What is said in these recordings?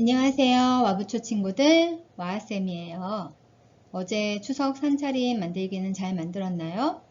안녕하세요. 와부초 친구들, 와쌤이에요. 어제 추석 산차림 만들기는 잘 만들었나요?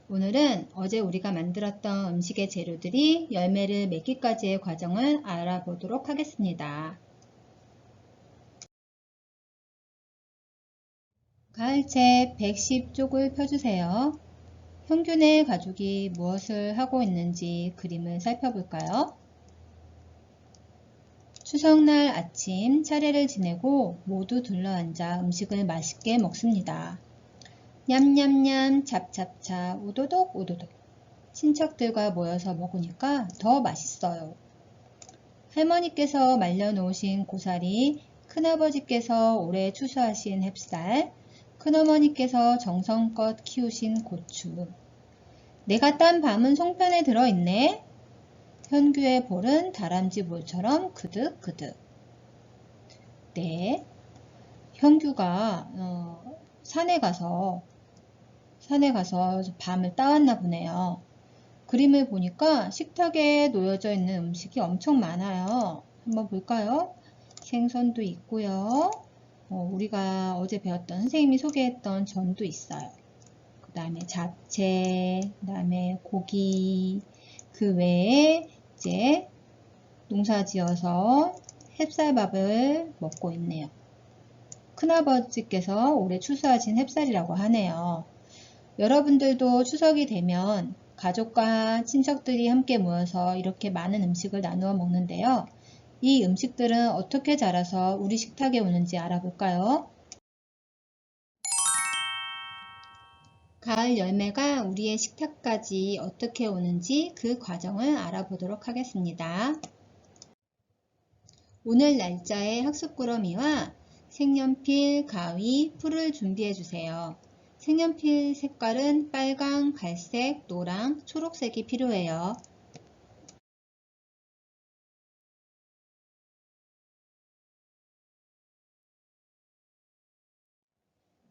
오늘은 어제 우리가 만들었던 음식의 재료들이 열매를 맺기까지의 과정을 알아보도록 하겠습니다. 가을채 110쪽을 펴주세요. 형균의 가족이 무엇을 하고 있는지 그림을 살펴볼까요? 추석날 아침 차례를 지내고 모두 둘러앉아 음식을 맛있게 먹습니다. 냠냠냠 찹찹찹 오도독 오도독. 친척들과 모여서 먹으니까 더 맛있어요. 할머니께서 말려놓으신 고사리, 큰아버지께서 오래 추수하신 햅쌀, 큰어머니께서 정성껏 키우신 고추. 내가 딴 밤은 송편에 들어있네. 현규의 볼은 다람쥐 볼처럼 그득그득. 네, 현규가 산에 가서 밤을 따왔나 보네요. 그림을 보니까 식탁에 놓여져 있는 음식이 엄청 많아요. 한번 볼까요? 생선도 있고요. 우리가 어제 배웠던 선생님이 소개했던 전도 있어요. 그 다음에 잡채, 그 다음에 고기, 그 외에 이제 농사지어서 햅쌀밥을 먹고 있네요. 큰아버지께서 올해 추수하신 햅쌀이라고 하네요. 여러분들도 추석이 되면 가족과 친척들이 함께 모여서 이렇게 많은 음식을 나누어 먹는데요. 이 음식들은 어떻게 자라서 우리 식탁에 오는지 알아볼까요? 가을 열매가 우리의 식탁까지 어떻게 오는지 그 과정을 알아보도록 하겠습니다. 오늘 날짜의 학습꾸러미와 색연필, 가위, 풀을 준비해 주세요. 색연필 색깔은 빨강, 갈색, 노랑, 초록색이 필요해요.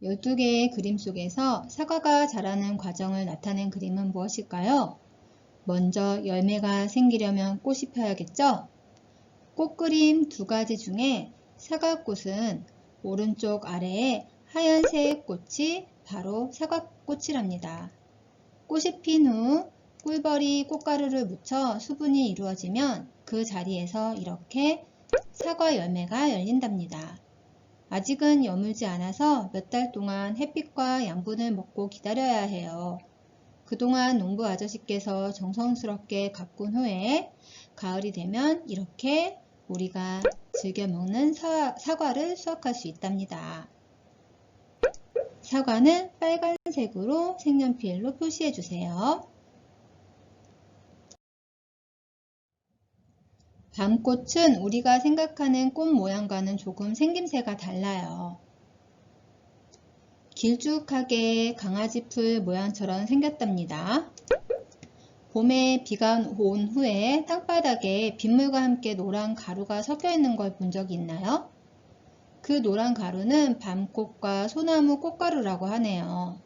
(12) 개의 그림 속에서 사과가 자라는 과정을 나타낸 그림은 무엇일까요? 먼저 열매가 생기려면 꽃이 펴야겠죠? 꽃그림 두 가지 중에 사과꽃은 오른쪽 아래에 하얀색 꽃이 바로 사과꽃이랍니다. 꽃이 핀 후 꿀벌이 꽃가루를 묻혀 수분이 이루어지면 그 자리에서 이렇게 사과 열매가 열린답니다. 아직은 여물지 않아서 몇 달 동안 햇빛과 양분을 먹고 기다려야 해요. 그동안 농부 아저씨께서 정성스럽게 가꾼 후에 가을이 되면 이렇게 우리가 즐겨 먹는 사과를 수확할 수 있답니다. 사과는 빨간색으로 색연필로 표시해 주세요. 밤꽃은 우리가 생각하는 꽃 모양과는 조금 생김새가 달라요. 길쭉하게 강아지풀 모양처럼 생겼답니다. 봄에 비가 온 후에 땅바닥에 빗물과 함께 노란 가루가 섞여 있는 걸 본 적이 있나요? 그 노란 가루는 밤꽃과 소나무 꽃가루라고 하네요.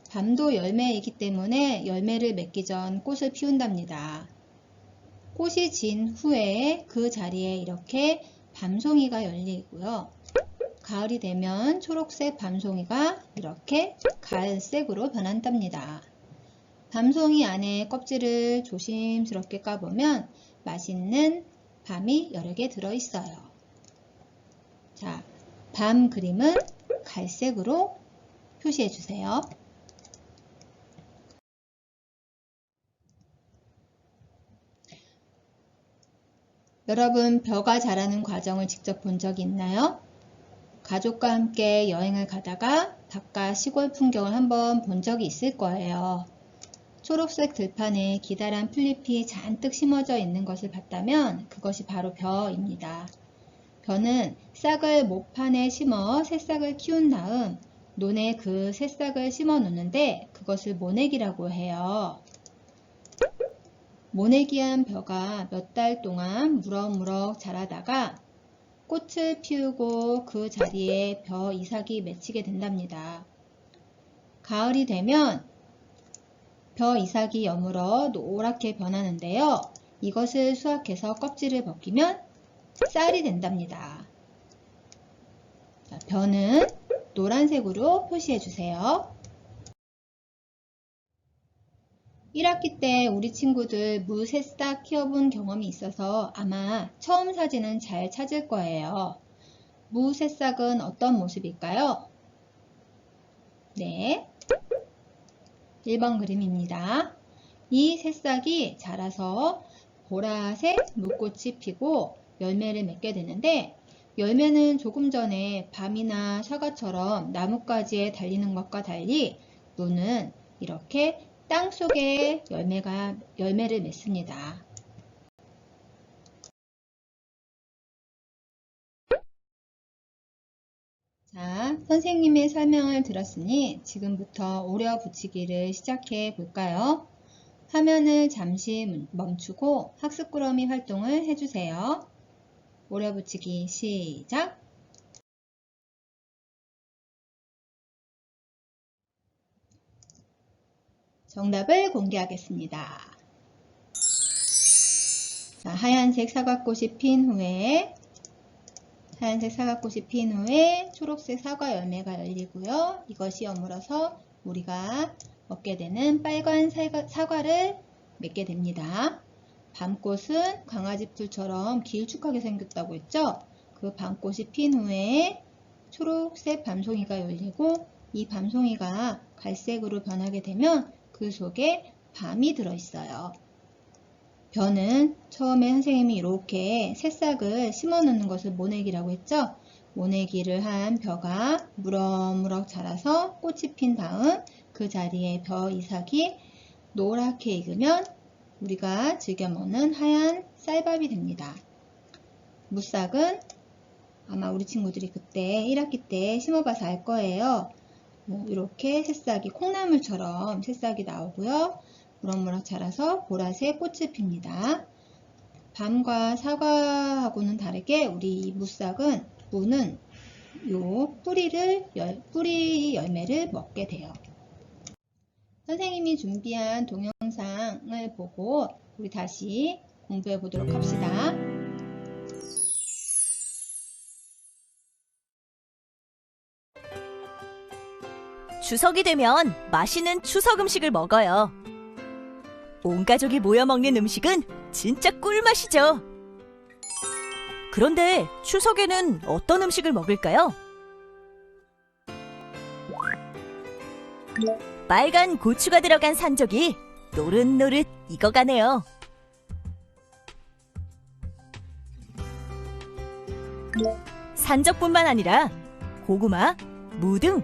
밤도 열매이기 때문에 열매를 맺기 전 꽃을 피운답니다. 꽃이 진 후에 그 자리에 이렇게 밤송이가 열리고요. 가을이 되면 초록색 밤송이가 이렇게 갈색으로 변한답니다. 밤송이 안에 껍질을 조심스럽게 까보면 맛있는 밤이 여러 개 들어있어요. 자, 밤 그림은 갈색으로 표시해 주세요. 여러분, 벼가 자라는 과정을 직접 본 적이 있나요? 가족과 함께 여행을 가다가 바깥 시골 풍경을 한번 본 적이 있을 거예요. 초록색 들판에 기다란 풀잎이 잔뜩 심어져 있는 것을 봤다면 그것이 바로 벼입니다. 벼는 싹을 모판에 심어 새싹을 키운 다음 논에 그 새싹을 심어 놓는데 그것을 모내기라고 해요. 모내기한 벼가 몇 달 동안 무럭무럭 자라다가 꽃을 피우고 그 자리에 벼 이삭이 맺히게 된답니다. 가을이 되면 벼 이삭이 여물어 노랗게 변하는데요. 이것을 수확해서 껍질을 벗기면 쌀이 된답니다. 자, 벼는 노란색으로 표시해 주세요. 1학기 때 우리 친구들 무 새싹 키워본 경험이 있어서 아마 처음 사진은 잘 찾을 거예요. 무 새싹은 어떤 모습일까요? 네, 1번 그림입니다. 이 새싹이 자라서 보라색 무꽃이 피고 열매를 맺게 되는데, 열매는 조금 전에 밤이나 사과처럼 나뭇가지에 달리는 것과 달리 무는 이렇게 땅 속에 열매를 맺습니다. 자, 선생님의 설명을 들었으니 지금부터 오려 붙이기를 시작해 볼까요? 화면을 잠시 멈추고 학습꾸러미 활동을 해주세요. 오려 붙이기 시작! 정답을 공개하겠습니다. 자, 하얀색 사과꽃이 핀 후에 초록색 사과 열매가 열리고요. 이것이 어물어서 우리가 먹게 되는 빨간 사과를 맺게 됩니다. 밤꽃은 강아지뿔처럼 길쭉하게 생겼다고 했죠? 그 밤꽃이 핀 후에 초록색 밤송이가 열리고, 이 밤송이가 갈색으로 변하게 되면 그 속에 밤이 들어있어요. 벼는 처음에 선생님이 이렇게 새싹을 심어 놓는 것을 모내기라고 했죠? 모내기를 한 벼가 무럭무럭 자라서 꽃이 핀 다음 그 자리에 벼 이삭이 노랗게 익으면 우리가 즐겨 먹는 하얀 쌀밥이 됩니다. 무싹은 아마 우리 친구들이 그때 1학기 때 심어봐서 알 거예요. 이렇게 새싹이 콩나물처럼 새싹이 나오고요. 무럭무럭 자라서 보라색 꽃을 핍니다. 밤과 사과하고는 다르게 우리 이 무는 요 뿌리 열매를 먹게 돼요. 선생님이 준비한 동영상을 보고 우리 다시 공부해 보도록 합시다. 추석이 되면 맛있는 추석 음식을 먹어요. 온 가족이 모여 먹는 음식은 진짜 꿀맛이죠. 그런데 추석에는 어떤 음식을 먹을까요? 빨간 고추가 들어간 산적이 노릇노릇 익어가네요. 산적뿐만 아니라 고구마, 무 등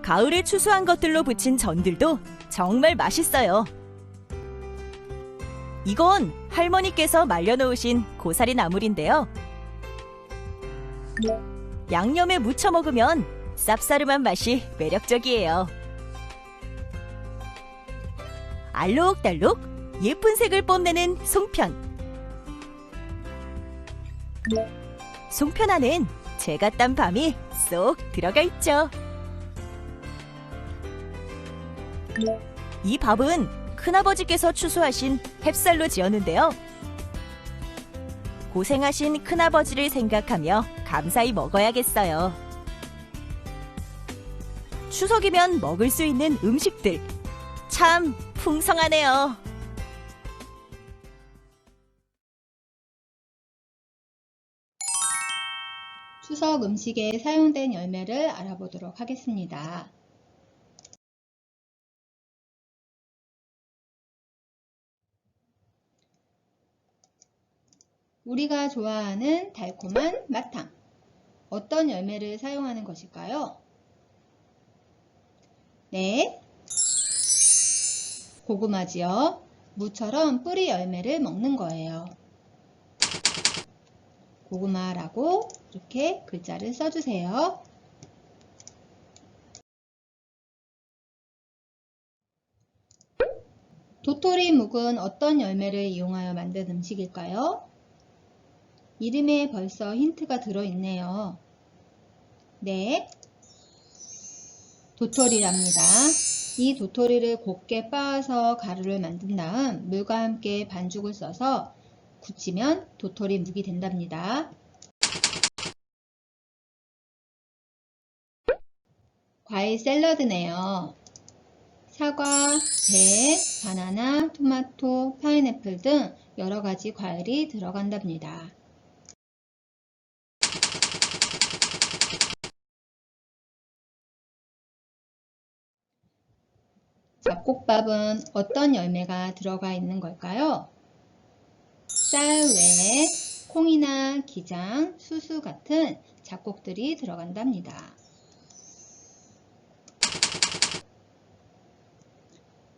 가을에 추수한 것들로 부친 전들도 정말 맛있어요. 이건 할머니께서 말려놓으신 고사리 나물인데요. 양념에 무쳐 먹으면 쌉싸름한 맛이 매력적이에요. 알록달록 예쁜 색을 뽐내는 송편. 송편 안엔 제가 딴 밤이 쏙 들어가 있죠. 이 밥은 큰아버지께서 추수하신 햅쌀로 지었는데요. 고생하신 큰아버지를 생각하며 감사히 먹어야겠어요. 추석이면 먹을 수 있는 음식들 참 풍성하네요. 추석 음식에 사용된 열매를 알아보도록 하겠습니다. 우리가 좋아하는 달콤한 마탕. 어떤 열매를 사용하는 것일까요? 네, 고구마지요. 무처럼 뿌리 열매를 먹는 거예요. 고구마라고 이렇게 글자를 써주세요. 도토리 묵은 어떤 열매를 이용하여 만든 음식일까요? 이름에 벌써 힌트가 들어있네요. 네, 도토리랍니다. 이 도토리를 곱게 빻아서 가루를 만든 다음 물과 함께 반죽을 써서 굳히면 도토리 묵이 된답니다. 과일 샐러드네요. 사과, 배, 바나나, 토마토, 파인애플 등 여러가지 과일이 들어간답니다. 잡곡밥은 어떤 열매가 들어가 있는 걸까요? 쌀 외에 콩이나 기장, 수수 같은 잡곡들이 들어간답니다.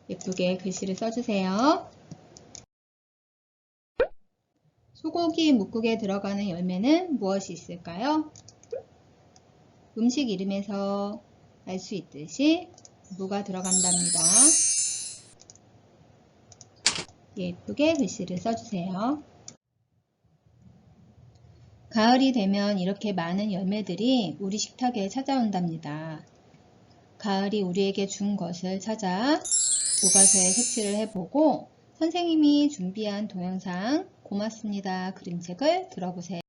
예쁘게 글씨를 써주세요. 소고기 묵국에 들어가는 열매는 무엇이 있을까요? 음식 이름에서 알 수 있듯이 무가 들어간답니다. 예쁘게 글씨를 써주세요. 가을이 되면 이렇게 많은 열매들이 우리 식탁에 찾아온답니다. 가을이 우리에게 준 것을 찾아 교과서에 색칠을 해보고 선생님이 준비한 동영상 고맙습니다 그림책을 들어보세요.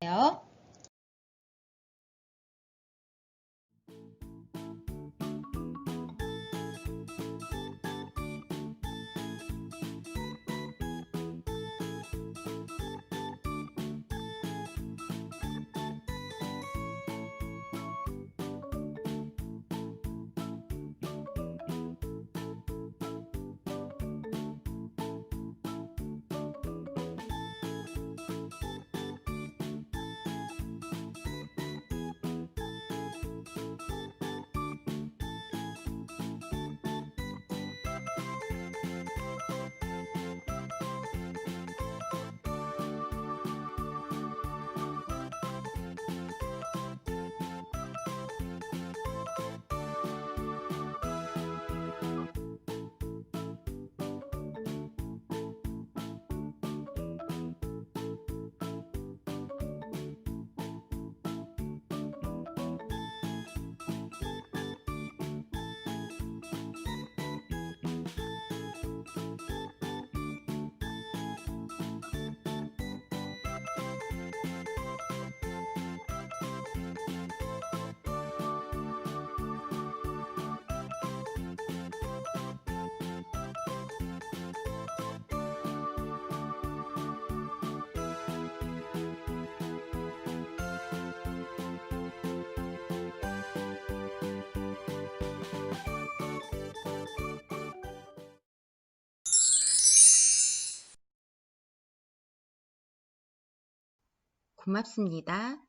고맙습니다.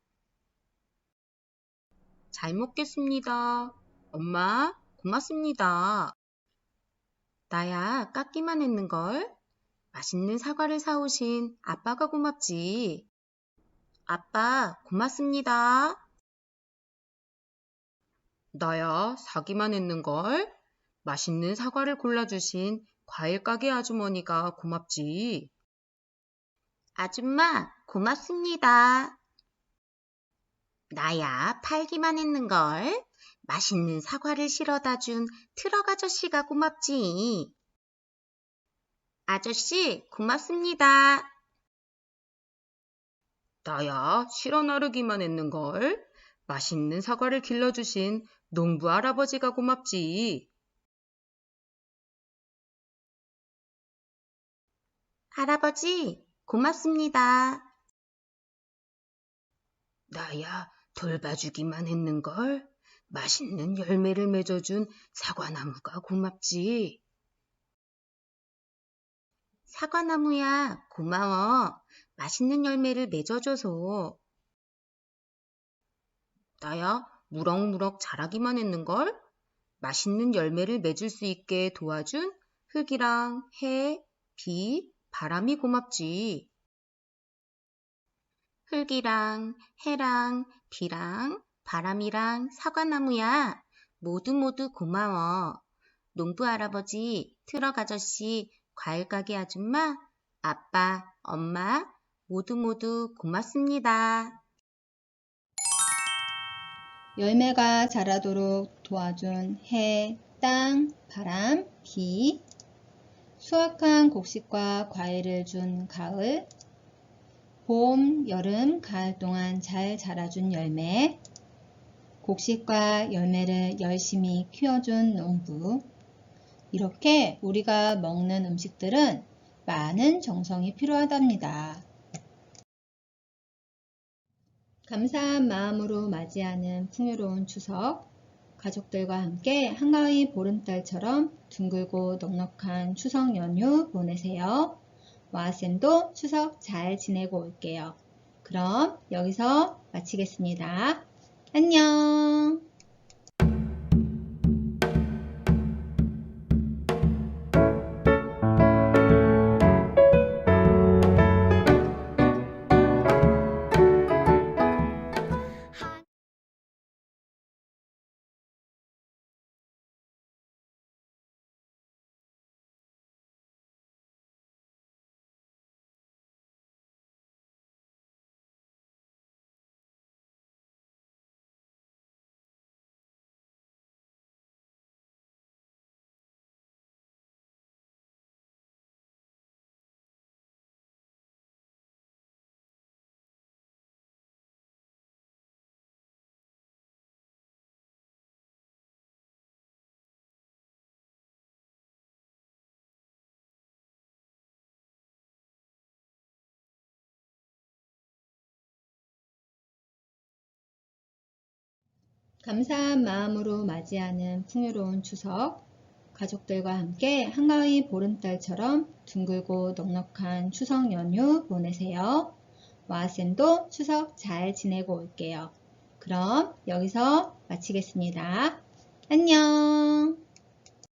잘 먹겠습니다. 엄마, 고맙습니다. 나야 깎기만 했는걸. 맛있는 사과를 사오신 아빠가 고맙지. 아빠, 고맙습니다. 나야 사기만 했는걸. 맛있는 사과를 골라주신 과일 가게 아주머니가 고맙지. 아줌마, 고맙습니다. 나야 팔기만 했는걸. 맛있는 사과를 실어다 준 트럭 아저씨가 고맙지. 아저씨, 고맙습니다. 나야 실어 나르기만 했는걸. 맛있는 사과를 길러주신 농부 할아버지가 고맙지. 할아버지, 고맙습니다. 나야 돌봐주기만 했는걸. 맛있는 열매를 맺어준 사과나무가 고맙지. 사과나무야, 고마워. 맛있는 열매를 맺어줘서. 나야 무럭무럭 자라기만 했는걸. 맛있는 열매를 맺을 수 있게 도와준 흙이랑 해, 비, 바람이 고맙지. 흙이랑 해랑 비랑 바람이랑 사과나무야, 모두 고마워. 농부 할아버지, 트럭 아저씨, 과일 가게 아줌마, 아빠, 엄마, 모두 고맙습니다. 열매가 자라도록 도와준 해, 땅, 바람, 비, 수확한 곡식과 과일을 준 가을, 봄, 여름, 가을 동안 잘 자라준 열매, 곡식과 열매를 열심히 키워준 농부. 이렇게 우리가 먹는 음식들은 많은 정성이 필요하답니다. 감사한 마음으로 맞이하는 풍요로운 추석, 가족들과 함께 한가위 보름달처럼 둥글고 넉넉한 추석 연휴 보내세요. 와쌤도 추석 잘 지내고 올게요. 그럼 여기서 마치겠습니다. 안녕! 감사한 마음으로 맞이하는 풍요로운 추석, 가족들과 함께 한가위 보름달처럼 둥글고 넉넉한 추석 연휴 보내세요. 와쌤도 추석 잘 지내고 올게요. 그럼 여기서 마치겠습니다. 안녕!